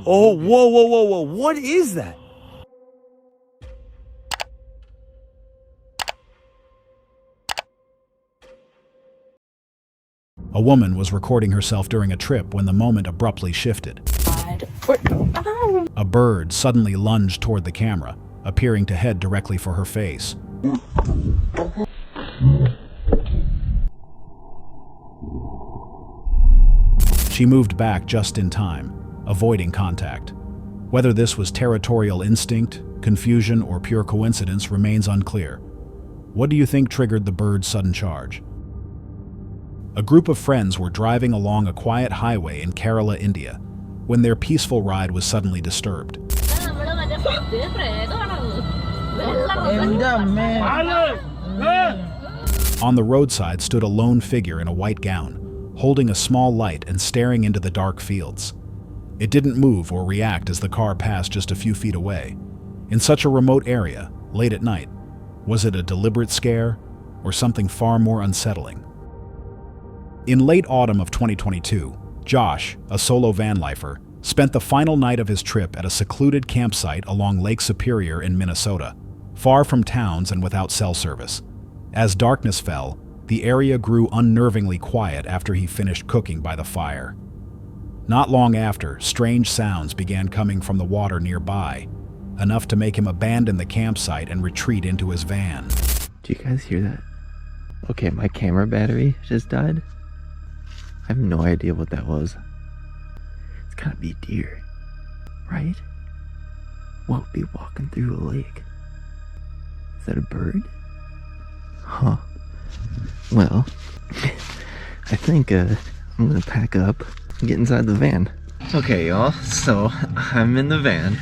Oh, whoa. What is that? A woman was recording herself during a trip when the moment abruptly shifted. A bird suddenly lunged toward the camera, appearing to head directly for her face. She moved back just in time, avoiding contact. Whether this was territorial instinct, confusion, or pure coincidence remains unclear. What do you think triggered the bird's sudden charge? A group of friends were driving along a quiet highway in Kerala, India, when their peaceful ride was suddenly disturbed. On the roadside stood a lone figure in a white gown, holding a small light and staring into the dark fields. It didn't move or react as the car passed just a few feet away. In such a remote area, late at night, was it a deliberate scare or something far more unsettling? In late autumn of 2022, Josh, a solo van lifer, spent the final night of his trip at a secluded campsite along Lake Superior in Minnesota, far from towns and without cell service. As darkness fell, the area grew unnervingly quiet after he finished cooking by the fire. Not long after, strange sounds began coming from the water nearby, enough to make him abandon the campsite and retreat into his van. Do you guys hear that? Okay, my camera battery just died. I have no idea what that was. It's gotta be deer, right? What would be walking through a lake? Is that a bird? Huh. Well, I think I'm gonna pack up and get inside the van. Okay, y'all, so I'm in the van.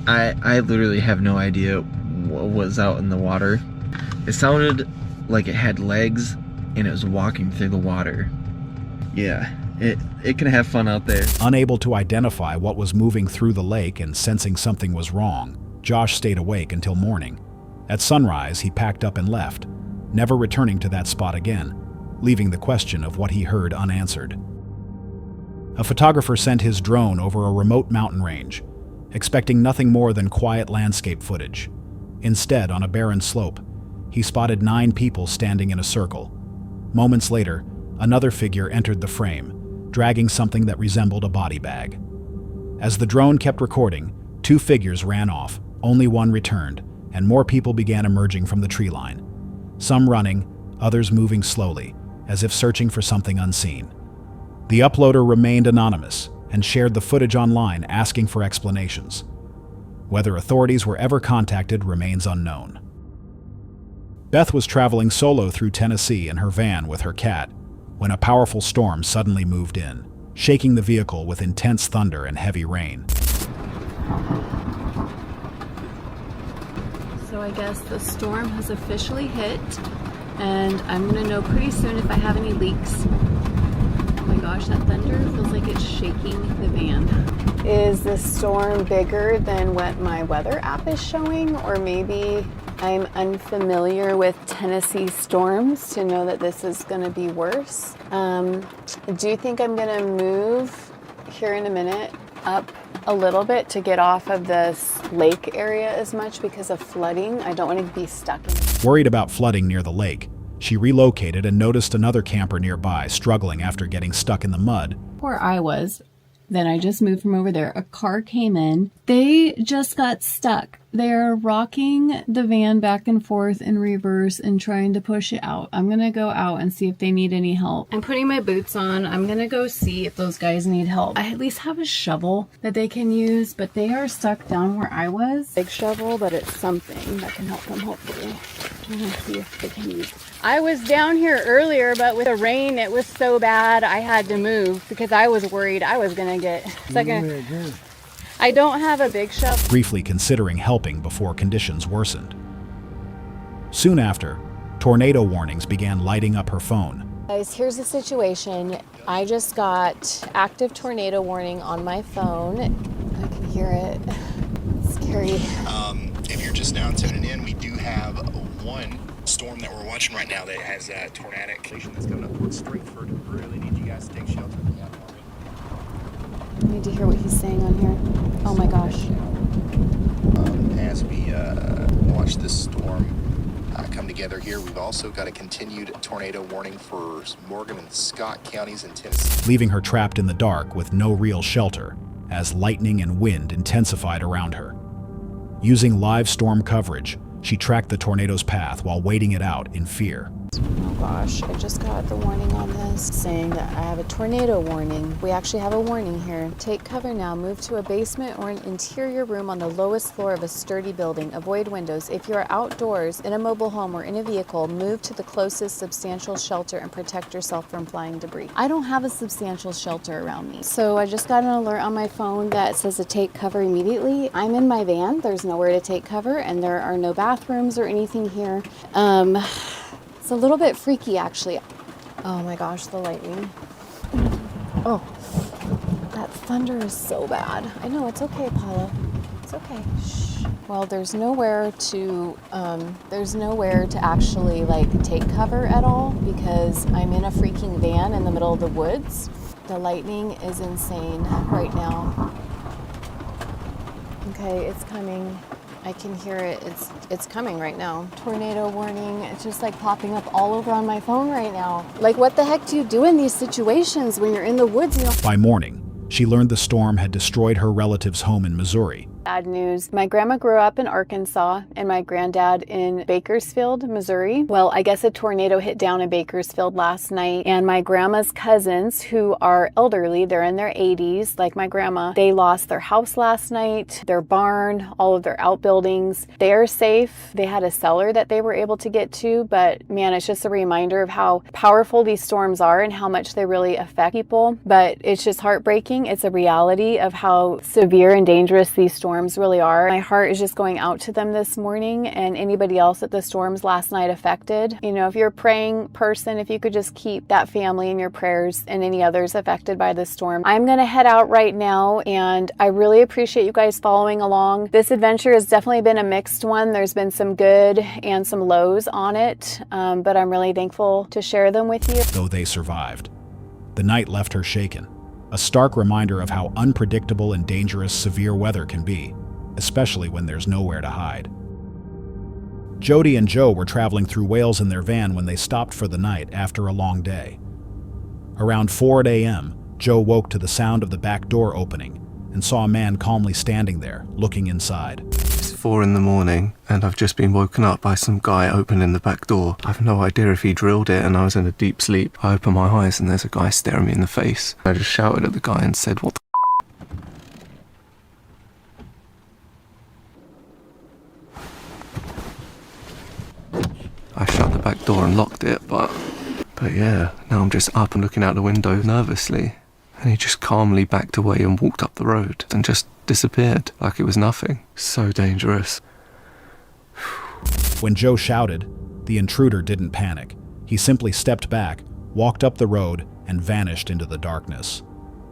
I literally have no idea what was out in the water. It sounded like it had legs and it was walking through the water. Yeah, it can have fun out there. Unable to identify what was moving through the lake and sensing something was wrong, Josh stayed awake until morning. At sunrise, he packed up and left, never returning to that spot again, leaving the question of what he heard unanswered. A photographer sent his drone over a remote mountain range, expecting nothing more than quiet landscape footage. Instead, on a barren slope, he spotted 9 people standing in a circle. Moments later, another figure entered the frame, dragging something that resembled a body bag. As the drone kept recording, 2 figures ran off, only one returned, and more people began emerging from the tree line. Some running, others moving slowly, as if searching for something unseen. The uploader remained anonymous and shared the footage online, asking for explanations. Whether authorities were ever contacted remains unknown. Beth was traveling solo through Tennessee in her van with her cat when a powerful storm suddenly moved in, shaking the vehicle with intense thunder and heavy rain. So I guess the storm has officially hit, and I'm gonna know pretty soon if I have any leaks. Oh my gosh, that thunder feels like it's shaking the van. Is the storm bigger than what my weather app is showing? Or maybe I'm unfamiliar with Tennessee storms to know that this is gonna be worse. Do you think I'm gonna move here in a minute up a little bit to get off of this lake area as much because of flooding? I don't want to be stuck in it. Worried about flooding near the lake, she relocated and noticed another camper nearby struggling after getting stuck in the mud. Where I was, then I just moved from over there. A car came in. They just got stuck. They're rocking the van back and forth in reverse and trying to push it out. I'm going to go out and see if they need any help. I'm putting my boots on. I'm going to go see if those guys need help. I at least have a shovel that they can use, but they are stuck down where I was. Big shovel, but it's something that can help them hopefully. I'm going to see if they can use it. I was down here earlier, but with the rain, it was so bad I had to move because I was worried I was going to get stuck in. I don't have a big shovel. Briefly considering helping before conditions worsened. Soon after, tornado warnings began lighting up her phone. Guys, here's the situation. I just got active tornado warning on my phone. I can hear it. It's scary. If you're just now tuning in, we do have one storm that we're watching right now that has tornadic that's coming up towards Stringford. Really need you guys to take shelter from that for me. I need to hear what he's saying on here. Oh my gosh. As we watch this storm come together here, we've also got a continued tornado warning for Morgan and Scott counties in Tennessee. Leaving her trapped in the dark with no real shelter, as lightning and wind intensified around her. Using live storm coverage, she tracked the tornado's path while waiting it out in fear. Oh gosh, I just got the warning on this saying that I have a tornado warning. We actually have a warning here. Take cover now. Move to a basement or an interior room on the lowest floor of a sturdy building. Avoid windows. If you are outdoors, in a mobile home or in a vehicle, move to the closest substantial shelter and protect yourself from flying debris. I don't have a substantial shelter around me. So I just got an alert on my phone that says to take cover immediately. I'm in my van. There's nowhere to take cover and there are no bathrooms or anything here. It's a little bit freaky, actually. Oh my gosh, the lightning. Oh, that thunder is so bad. I know, it's okay, Paula. It's okay. Shh. Well, there's nowhere to actually like take cover at all because I'm in a freaking van in the middle of the woods. The lightning is insane right now. Okay, it's coming. I can hear it. It's coming right now. Tornado warning. It's just like popping up all over on my phone right now. Like, what the heck do you do in these situations when you're in the woods? You know? By morning, she learned the storm had destroyed her relative's home in Missouri. Bad news. My grandma grew up in Arkansas and my granddad in Bakersfield, Missouri. Well, I guess a tornado hit down in Bakersfield last night and my grandma's cousins who are elderly, they're in their 80s, like my grandma, they lost their house last night, their barn, all of their outbuildings. They are safe. They had a cellar that they were able to get to, but man, it's just a reminder of how powerful these storms are and how much they really affect people. But it's just heartbreaking. It's a reality of how severe and dangerous these storms really are. My heart is just going out to them this morning and anybody else that the storms last night affected. You know, if you're a praying person, if you could just keep that family in your prayers and any others affected by this storm. I'm going to head out right now and I really appreciate you guys following along. This adventure has definitely been a mixed one. There's been some good and some lows on it, but I'm really thankful to share them with you. Though they survived, the night left her shaken. A stark reminder of how unpredictable and dangerous severe weather can be, especially when there's nowhere to hide. Jody and Joe were traveling through Wales in their van when they stopped for the night after a long day. Around 4 a.m., Joe woke to the sound of the back door opening and saw a man calmly standing there, looking inside. It's 4 in the morning and I've just been woken up by some guy opening the back door. I have no idea if he drilled it and I was in a deep sleep. I open my eyes and there's a guy staring me in the face. I just shouted at the guy and said, "What the I shut the back door and locked it, but yeah, now I'm just up and looking out the window nervously. And he just calmly backed away and walked up the road and just disappeared like it was nothing. So dangerous." When Joe shouted, the intruder didn't panic. He simply stepped back, walked up the road, and vanished into the darkness.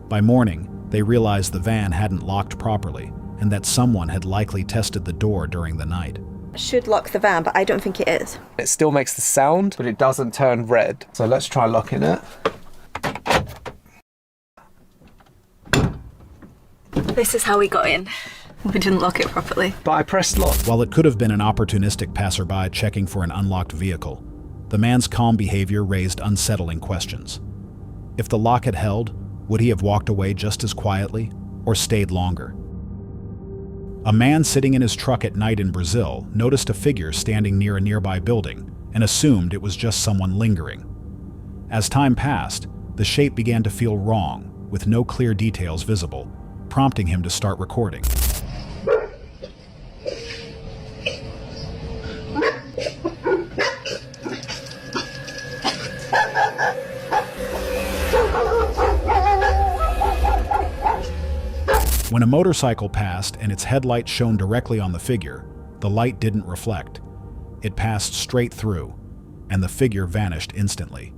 By morning, they realized the van hadn't locked properly and that someone had likely tested the door during the night. Should lock the van, but I don't think it is. It still makes the sound, but it doesn't turn red. So let's try locking it. This is how we got in. We didn't lock it properly. But I pressed lock. While it could have been an opportunistic passerby checking for an unlocked vehicle, the man's calm behavior raised unsettling questions. If the lock had held, would he have walked away just as quietly or stayed longer? A man sitting in his truck at night in Brazil noticed a figure standing near a nearby building and assumed it was just someone lingering. As time passed, the shape began to feel wrong, with no clear details visible, prompting him to start recording. When a motorcycle passed and its headlight shone directly on the figure, the light didn't reflect. It passed straight through, and the figure vanished instantly.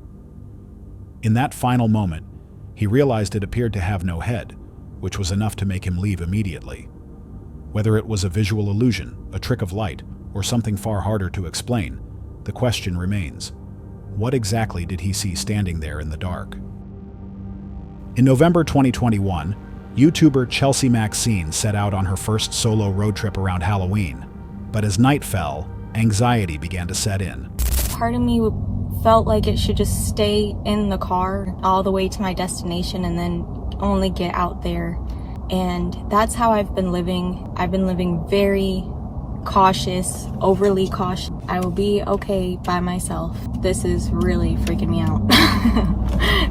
In that final moment, he realized it appeared to have no head, which was enough to make him leave immediately. Whether it was a visual illusion, a trick of light, or something far harder to explain, the question remains: what exactly did he see standing there in the dark? In November 2021, YouTuber Chelsea Maxine set out on her first solo road trip around Halloween. But as night fell, anxiety began to set in. Part of me felt like it should just stay in the car all the way to my destination and then only get out there. And that's how I've been living. I've been living very cautious, overly cautious. I will be okay by myself. This is really freaking me out.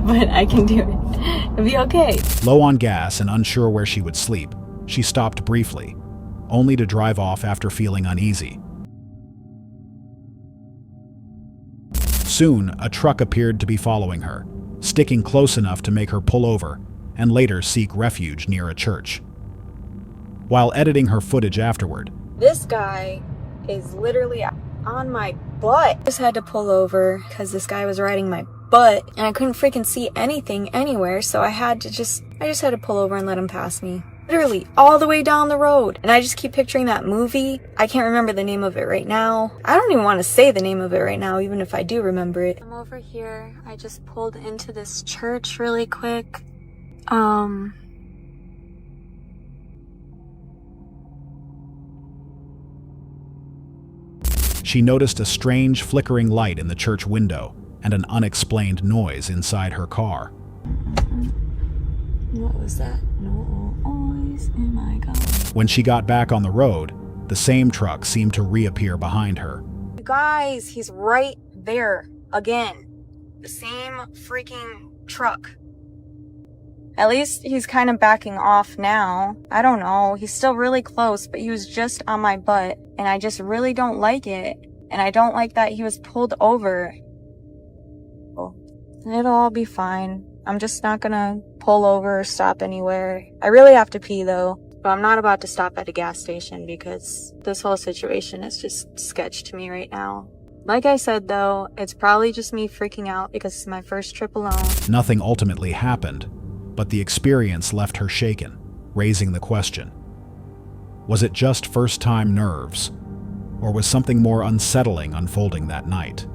But I can do it. It'll be okay. Low on gas and unsure where she would sleep, she stopped briefly, only to drive off after feeling uneasy. Soon, a truck appeared to be following her, sticking close enough to make her pull over and later seek refuge near a church. While editing her footage afterward, This guy is literally on my butt. I just had to pull over because this guy was riding my butt and I couldn't freaking see anything anywhere, so I just had to pull over and let him pass me. Literally all the way down the road. And I just keep picturing that movie. I can't remember the name of it right now. I don't even want to say the name of it right now, even if I do remember it. I'm over here. I just pulled into this church really quick. she noticed a strange flickering light in the church window and an unexplained noise inside her car. What was that noise? Oh my god. When she got back on the road, the same truck seemed to reappear behind her. You guys, he's right there again. The same freaking truck. At least he's kind of backing off now. I don't know. He's still really close, but he was just on my butt. And I just really don't like it. And I don't like that he was pulled over. Well, it'll all be fine. I'm just not gonna pull over or stop anywhere. I really have to pee though. But I'm not about to stop at a gas station because this whole situation is just sketch to me right now. Like I said though, it's probably just me freaking out because it's my first trip alone. Nothing ultimately happened, but the experience left her shaken, raising the question. Was it just first-time nerves, or was something more unsettling unfolding that night?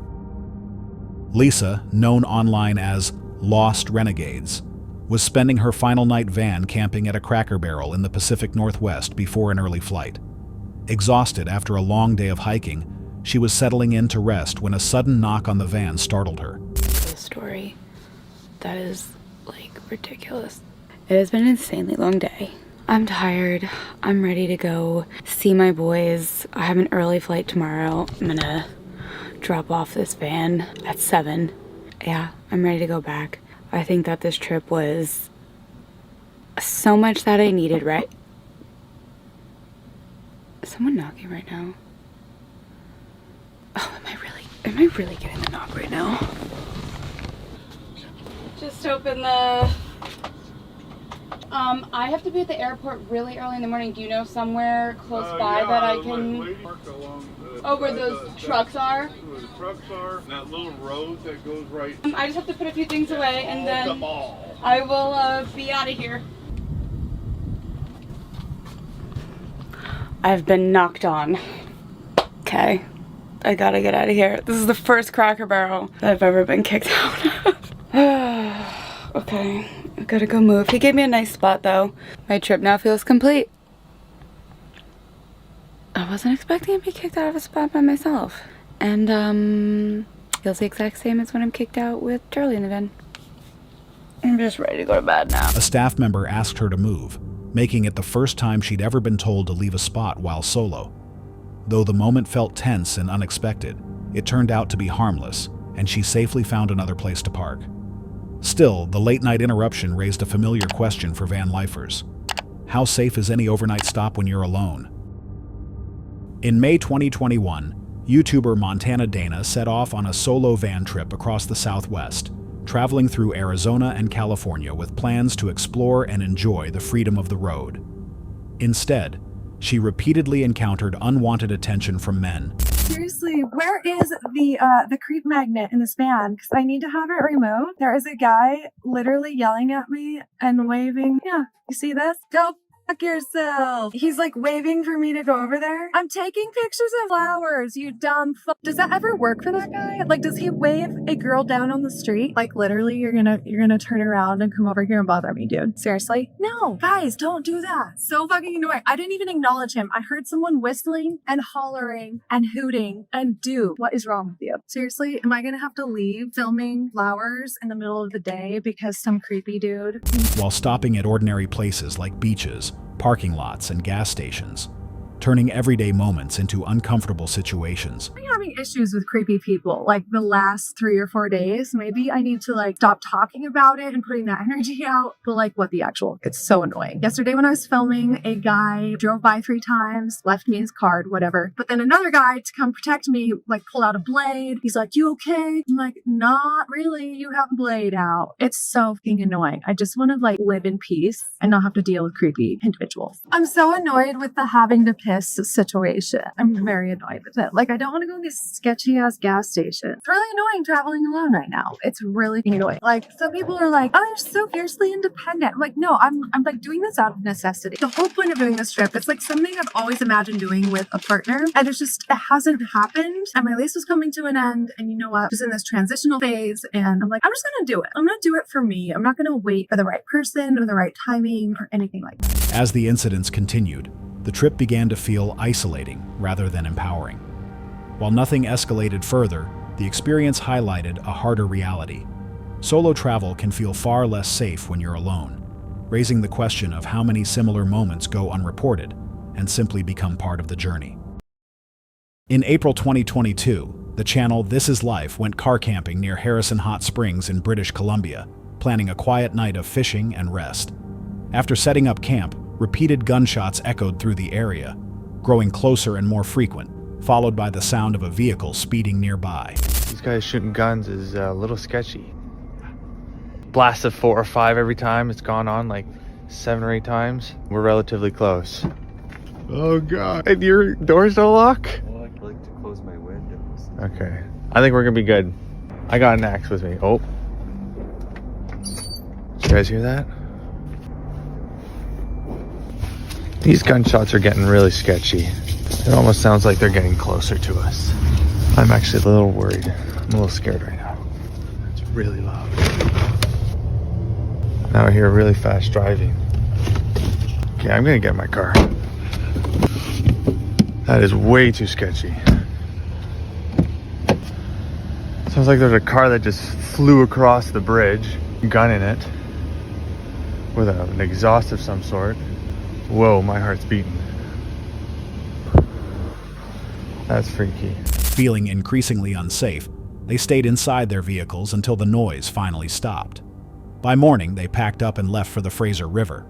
Lisa, known online as Lost Renegades, was spending her final night van camping at a Cracker Barrel in the Pacific Northwest before an early flight. Exhausted after a long day of hiking, she was settling in to rest when a sudden knock on the van startled her. The story that is ridiculous. It has been an insanely long day. I'm tired. I'm ready to go see my boys. I have an early flight tomorrow. I'm gonna drop off this van at 7. Yeah, I'm ready to go back. I think that this trip was so much that I needed, right? Is someone knocking right now? Oh, am I really getting the knock right now? Just open the... I have to be at the airport really early in the morning. Do you know somewhere close by that I can... where those trucks are? Where the trucks are, that little road that goes right... I just have to put a few things away and then I will be out of here. I've been knocked on. Okay. I gotta get out of here. This is the first Cracker Barrel that I've ever been kicked out of. Okay, I gotta go move. He gave me a nice spot though. My trip now feels complete. I wasn't expecting to be kicked out of a spot by myself. And feels the exact same as when I'm kicked out with Charlie in the van. I'm just ready to go to bed now. A staff member asked her to move, making it the first time she'd ever been told to leave a spot while solo. Though the moment felt tense and unexpected, it turned out to be harmless, and she safely found another place to park. Still, the late-night interruption raised a familiar question for van lifers. How safe is any overnight stop when you're alone? In May 2021, YouTuber Montana Dana set off on a solo van trip across the Southwest, traveling through Arizona and California with plans to explore and enjoy the freedom of the road. Instead, she repeatedly encountered unwanted attention from men. Seriously, where is the creep magnet in this van? Because I need to have it removed. There is a guy literally yelling at me and waving. Yeah, you see this? Go Fuck yourself. He's like waving for me to go over there. I'm taking pictures of flowers, you dumb fuck. Does that ever work for that guy? Like, does he wave a girl down on the street? Like, literally, you're gonna turn around and come over here and bother me, dude. Seriously? No, guys, don't do that. So fucking annoying. I didn't even acknowledge him. I heard someone whistling and hollering and hooting. And dude, what is wrong with you? Seriously, am I gonna have to leave filming flowers in the middle of the day because some creepy dude? While stopping at ordinary places like beaches, parking lots, and gas stations, turning everyday moments into uncomfortable situations. I'm having issues with creepy people like the last 3 or 4 days. Maybe I need to like stop talking about it and putting that energy out. But like what the actual, it's so annoying. Yesterday when I was filming, a guy drove by 3 times, left me his card, whatever. But then another guy to come protect me, like pull out a blade. He's like, you okay? I'm like, not really. You have a blade out. It's so fucking annoying. I just want to like live in peace and not have to deal with creepy individuals. I'm so annoyed with the having to piss situation. I'm very annoyed with it. Like, I don't want to go to this sketchy ass gas station. It's really annoying traveling alone right now. It's really annoying. Like, some people are like, oh, you're so fiercely independent. I'm like, no, I'm like doing this out of necessity. The whole point of doing this trip, it's like something I've always imagined doing with a partner. And it hasn't happened. And my lease was coming to an end. And you know what? Just in this transitional phase. And I'm like, I'm just going to do it. I'm going to do it for me. I'm not going to wait for the right person or the right timing or anything like that. As the incidents continued, the trip began to feel isolating rather than empowering. While nothing escalated further, the experience highlighted a harder reality. Solo travel can feel far less safe when you're alone, raising the question of how many similar moments go unreported and simply become part of the journey. In April 2022, the channel This Is Life went car camping near Harrison Hot Springs in British Columbia, planning a quiet night of fishing and rest. After setting up camp, repeated gunshots echoed through the area, growing closer and more frequent, followed by the sound of a vehicle speeding nearby. These guys shooting guns is a little sketchy. Blast of 4 or 5 every time. It's gone on like 7 or 8 times. We're relatively close. Oh God. And your doors don't lock? Well, I like to close my windows. Okay. I think we're gonna be good. I got an axe with me. Oh. Did you guys hear that? These gunshots are getting really sketchy. It almost sounds like they're getting closer to us. I'm actually a little worried. I'm a little scared right now. It's really loud. Now I hear really fast driving. Okay, I'm gonna get in my car. That is way too sketchy. Sounds like there's a car that just flew across the bridge, gun in it, with an exhaust of some sort. Whoa, my heart's beating. That's freaky. Feeling increasingly unsafe, they stayed inside their vehicles until the noise finally stopped. By morning, they packed up and left for the Fraser River.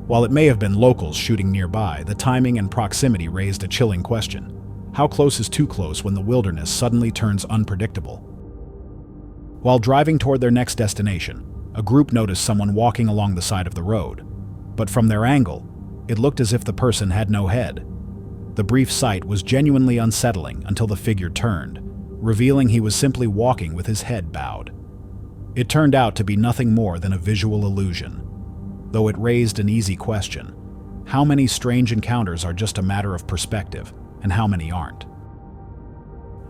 While it may have been locals shooting nearby, the timing and proximity raised a chilling question. How close is too close when the wilderness suddenly turns unpredictable? While driving toward their next destination, a group noticed someone walking along the side of the road. But from their angle, it looked as if the person had no head. The brief sight was genuinely unsettling until the figure turned, revealing he was simply walking with his head bowed. It turned out to be nothing more than a visual illusion, though it raised an easy question. How many strange encounters are just a matter of perspective, and how many aren't?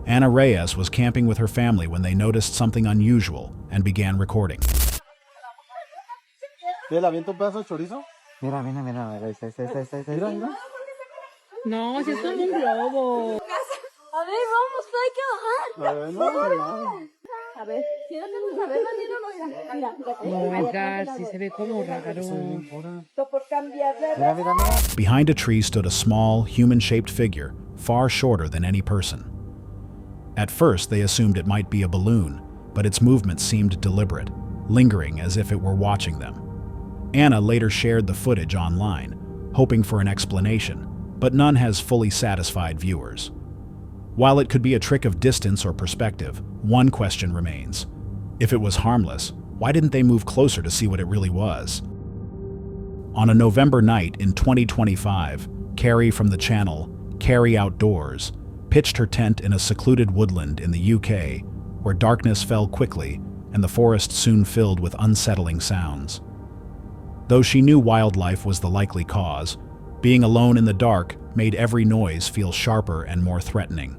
Ana Reyes was camping with her family when they noticed something unusual and began recording. Mira, mira, mira, ahí está. Mira, mira. No, si es como un globo. A ver, vamos, hay que bajar. A ver, no. A ver, siéntate, a ver, mira. Oh my God, sí se ve como raro. Por cambiarle. Mira, mira, mira. Behind a tree stood a small, human-shaped figure, far shorter than any person. At first, they assumed it might be a balloon, but its movements seemed deliberate, lingering as if it were watching them. Anna later shared the footage online, hoping for an explanation, but none has fully satisfied viewers. While it could be a trick of distance or perspective, one question remains. If it was harmless, why didn't they move closer to see what it really was? On a November night in 2025, Carrie from the channel Carrie Outdoors pitched her tent in a secluded woodland in the UK, where darkness fell quickly and the forest soon filled with unsettling sounds. Though she knew wildlife was the likely cause, being alone in the dark made every noise feel sharper and more threatening.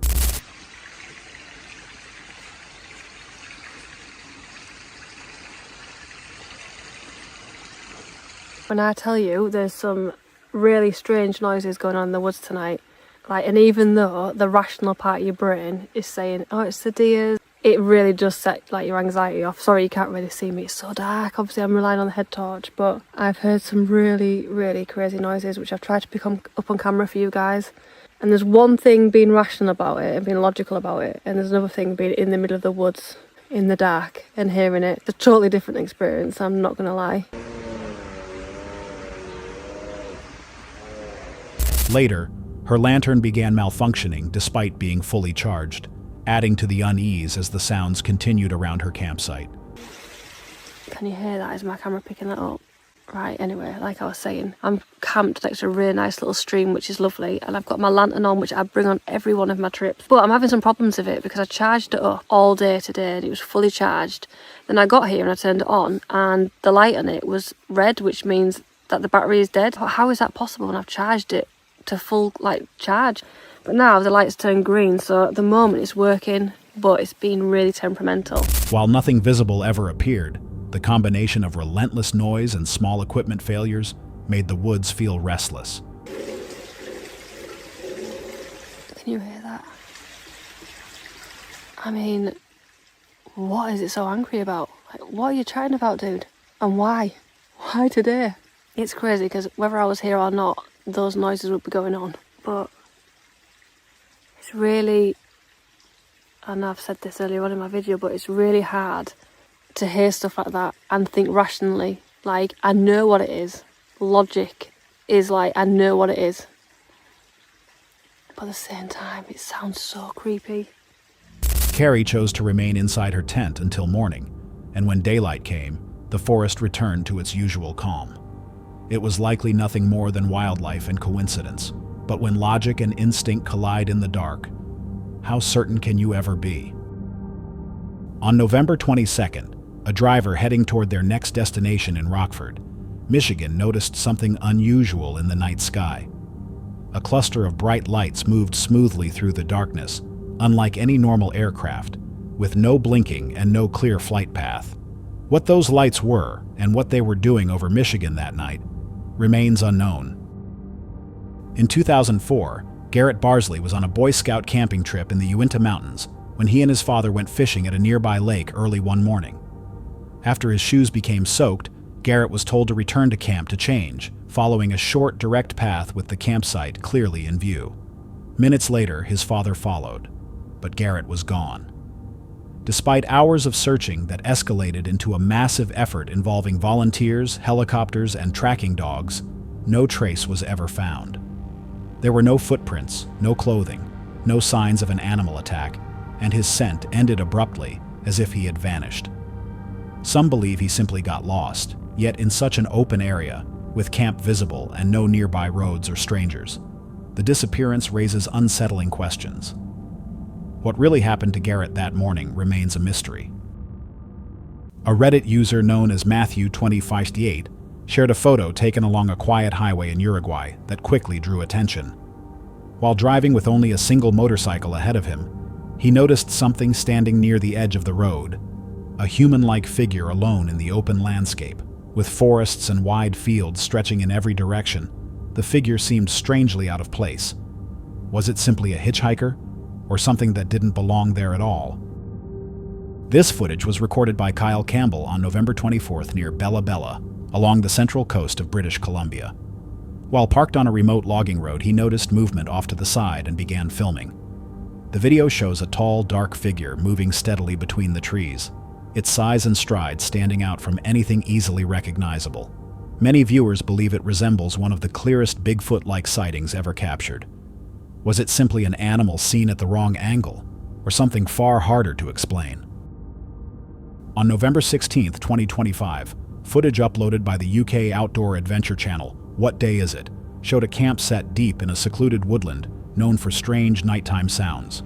When I tell you there's some really strange noises going on in the woods tonight, and even though the rational part of your brain is saying, oh, it's the deer, it really does set your anxiety off. Sorry you can't really see me, it's so dark, obviously I'm relying on the head torch, but I've heard some really, really crazy noises which I've tried to pick up on camera for you guys. And there's one thing being rational about it and being logical about it, and there's another thing being in the middle of the woods, in the dark, and hearing it. It's a totally different experience, I'm not gonna lie. Later, her lantern began malfunctioning despite being fully charged, adding to the unease as the sounds continued around her campsite. Can you hear that? Is my camera picking that up? Right, anyway, like I was saying, I'm camped next to a really nice little stream, which is lovely, and I've got my lantern on, which I bring on every one of my trips. But I'm having some problems with it because I charged it up all day today and it was fully charged. Then I got here and I turned it on and the light on it was red, which means that the battery is dead. How is that possible when I've charged it to full charge? But now the light's turned green, so at the moment it's working, but it's been really temperamental. While nothing visible ever appeared, the combination of relentless noise and small equipment failures made the woods feel restless. Can you hear that? I mean, what is it so angry about? What are you chatting about, dude? And why? Why today? It's crazy because whether I was here or not, those noises would be going on. But it's really, and I've said this earlier on in my video, but it's really hard to hear stuff like that and think rationally. I know what it is. Logic is I know what it is. But at the same time, it sounds so creepy. Carrie chose to remain inside her tent until morning, and when daylight came, the forest returned to its usual calm. It was likely nothing more than wildlife and coincidence, but when logic and instinct collide in the dark, how certain can you ever be? On November 22nd, a driver heading toward their next destination in Rockford, Michigan, noticed something unusual in the night sky. A cluster of bright lights moved smoothly through the darkness, unlike any normal aircraft, with no blinking and no clear flight path. What those lights were and what they were doing over Michigan that night remains unknown. In 2004, Garrett Barsley was on a Boy Scout camping trip in the Uinta Mountains when he and his father went fishing at a nearby lake early one morning. After his shoes became soaked, Garrett was told to return to camp to change, following a short, direct path with the campsite clearly in view. Minutes later, his father followed, but Garrett was gone. Despite hours of searching that escalated into a massive effort involving volunteers, helicopters, and tracking dogs, no trace was ever found. There were no footprints, no clothing, no signs of an animal attack, and his scent ended abruptly, as if he had vanished. Some believe he simply got lost, yet in such an open area, with camp visible and no nearby roads or strangers, the disappearance raises unsettling questions. What really happened to Garrett that morning remains a mystery. A Reddit user known as Matthew2058 shared a photo taken along a quiet highway in Uruguay that quickly drew attention. While driving with only a single motorcycle ahead of him, he noticed something standing near the edge of the road, a human-like figure alone in the open landscape. With forests and wide fields stretching in every direction, the figure seemed strangely out of place. Was it simply a hitchhiker, or something that didn't belong there at all? This footage was recorded by Kyle Campbell on November 24th near Bella Bella, along the central coast of British Columbia. While parked on a remote logging road, he noticed movement off to the side and began filming. The video shows a tall, dark figure moving steadily between the trees, its size and stride standing out from anything easily recognizable. Many viewers believe it resembles one of the clearest Bigfoot-like sightings ever captured. Was it simply an animal seen at the wrong angle, or something far harder to explain? On November 16, 2025, footage uploaded by the UK outdoor adventure channel, What Day Is It?, showed a camp set deep in a secluded woodland known for strange nighttime sounds.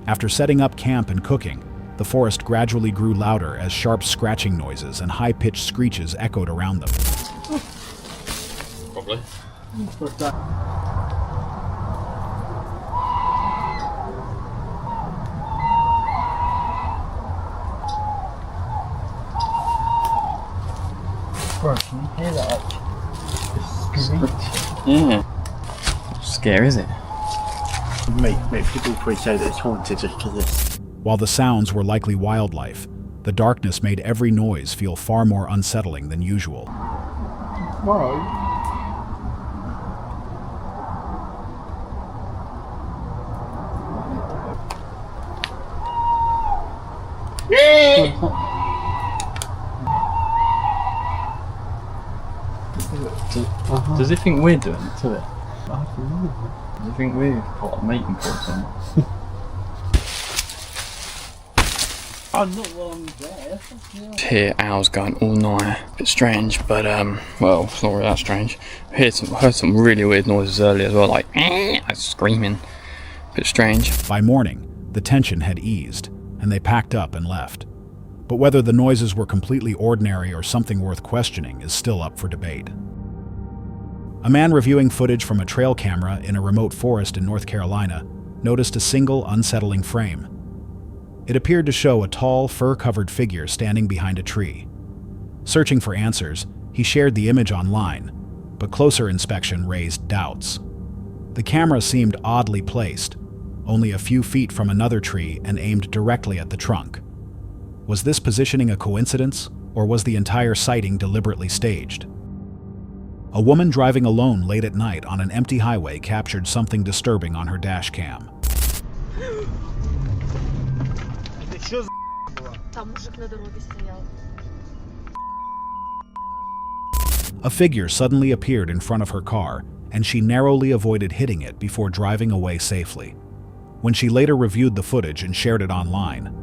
After setting up camp and cooking, the forest gradually grew louder as sharp scratching noises and high-pitched screeches echoed around them. probably. Bro, can you hear that? Yeah. Scary, is it? Mate, people probably say that it's haunted just because it's... While the sounds were likely wildlife, the darkness made every noise feel far more unsettling than usual. Whoa. Does he think we're doing it to it? I don't know. Does he think we've got a mating call something? I'm not while I'm there. Hear owls going all night. A bit strange, but well, it's not really that strange. Heard some really weird noises earlier as well, like screaming. A bit strange. By morning, the tension had eased, and they packed up and left. But whether the noises were completely ordinary or something worth questioning is still up for debate. A man reviewing footage from a trail camera in a remote forest in North Carolina noticed a single unsettling frame. It appeared to show a tall, fur-covered figure standing behind a tree. Searching for answers, he shared the image online, but closer inspection raised doubts. The camera seemed oddly placed, only a few feet from another tree and aimed directly at the trunk. Was this positioning a coincidence, or was the entire sighting deliberately staged? A woman driving alone late at night on an empty highway captured something disturbing on her dash cam. A figure suddenly appeared in front of her car, and she narrowly avoided hitting it before driving away safely. When she later reviewed the footage and shared it online,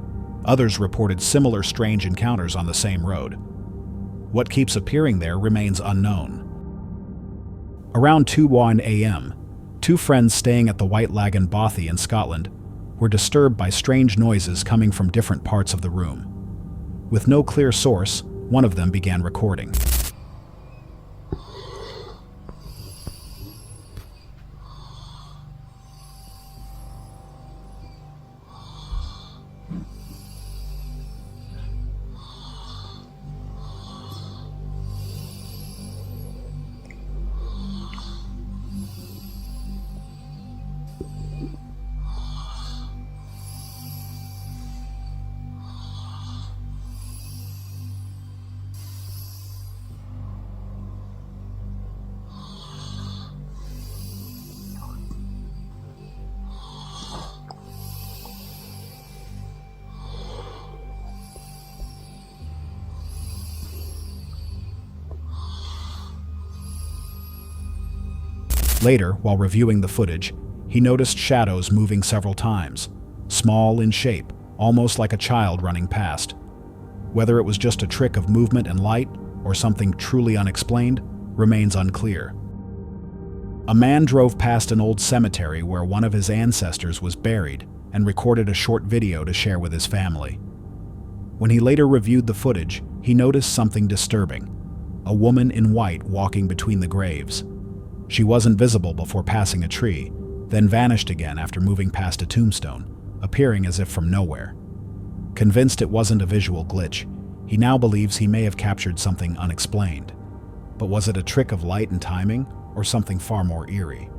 others reported similar strange encounters on the same road. What keeps appearing there remains unknown. Around 2:01 a.m., two friends staying at the White Lag in Bothy in Scotland were disturbed by strange noises coming from different parts of the room. With no clear source, one of them began recording. Later, while reviewing the footage, he noticed shadows moving several times, small in shape, almost like a child running past. Whether it was just a trick of movement and light, or something truly unexplained, remains unclear. A man drove past an old cemetery where one of his ancestors was buried and recorded a short video to share with his family. When he later reviewed the footage, he noticed something disturbing: a woman in white walking between the graves. She wasn't visible before passing a tree, then vanished again after moving past a tombstone, appearing as if from nowhere. Convinced it wasn't a visual glitch, he now believes he may have captured something unexplained. But was it a trick of light and timing, or something far more eerie?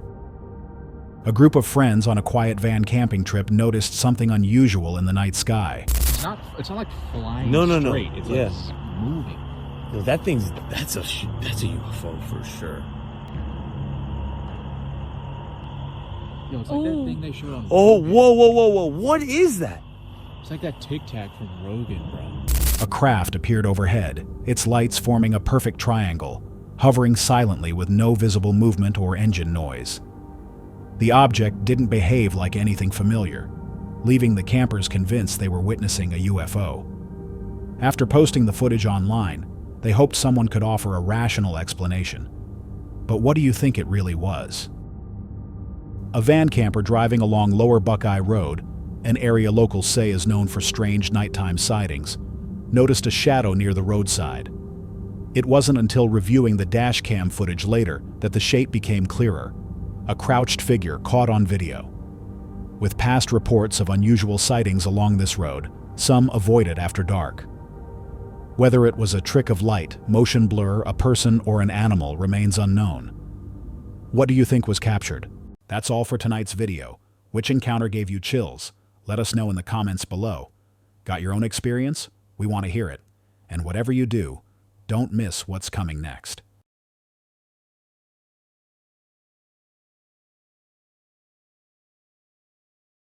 A group of friends on a quiet van camping trip noticed something unusual in the night sky. It's not like flying No. straight. It's like moving. No, that's a UFO for sure. Yo, it's like that thing they showed on Oh, Rogan. whoa. What is that? It's like that Tic Tac from Rogan, bro. A craft appeared overhead, its lights forming a perfect triangle, hovering silently with no visible movement or engine noise. The object didn't behave like anything familiar, leaving the campers convinced they were witnessing a UFO. After posting the footage online, they hoped someone could offer a rational explanation. But what do you think it really was? A van camper driving along Lower Buckeye Road, an area locals say is known for strange nighttime sightings, noticed a shadow near the roadside. It wasn't until reviewing the dash cam footage later that the shape became clearer. A crouched figure caught on video. With past reports of unusual sightings along this road, some avoided after dark. Whether it was a trick of light, motion blur, a person, or an animal remains unknown. What do you think was captured? That's all for tonight's video. Which encounter gave you chills? Let us know in the comments below. Got your own experience? We want to hear it. And whatever you do, don't miss what's coming next.